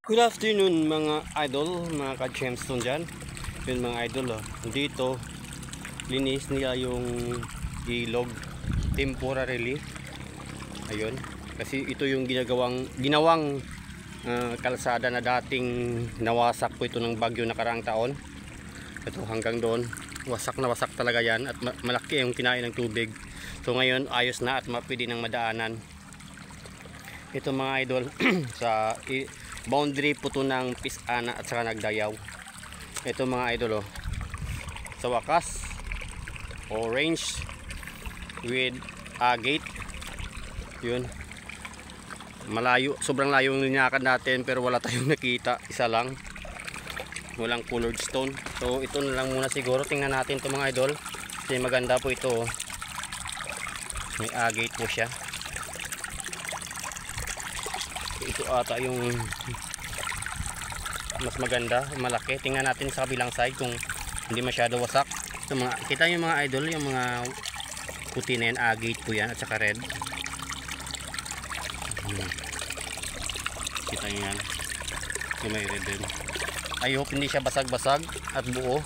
Good afternoon mga idol, mga ka-gemstone dyan. Yun mga idol, dito linis nila yung ilog temporarily. Ayun, kasi ito yung ginawang kalsada na dating nawasak po ito ng bagyo nakaraang taon. Ito hanggang doon, wasak na wasak talaga yan at malaki yung kinain ng tubig. So ngayon ayos na at mapwede ng madaanan. Ito mga idol sa boundary po to ng Pisana at saka Nagdayaw. Ito mga idol, sa wakas orange with gate. Yun, malayo, sobrang layo yung linyakan natin pero wala tayong nakita, isa lang, walang colored stone. So ito na lang muna siguro, tingnan natin ito mga idol kasi maganda po ito. May gate po siya. Ito ata yung mas maganda, malaki. Tingnan natin sa kabilang side kung hindi masyado wasak. So, kita nyo mga idol, yung mga puti na yan, agate po yan at saka red. Kita nyo yan, yung may red din. I hope hindi siya basag-basag at buo.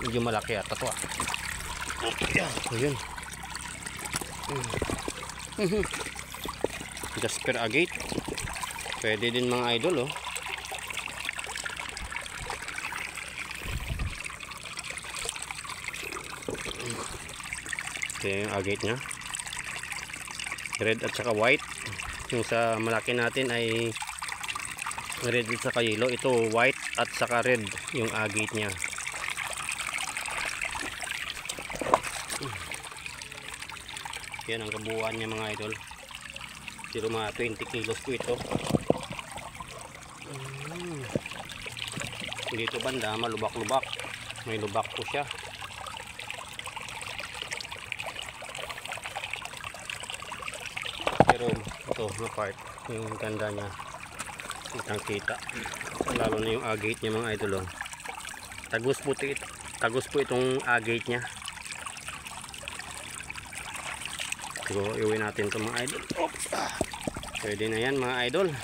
Medyo malaki at ito. Ayun. Jasper agate. Pwede din mga idol, Ito yung agate nya, red at saka white. Yung sa malaki natin ay red at saka yellow. Ito white at saka red yung agate nya. Yan ang kabuuan nya mga idol. Pero mga 20 kilos po ito. Dito banda malubak-lubak, may lubak po siya. Pero ito na part, yung ganda nya, kitang kita, lalo na yung agate nya mga idol. Tagus po itong agate nya. So iuwi natin ito mga idol. Pwede na yan mga idol.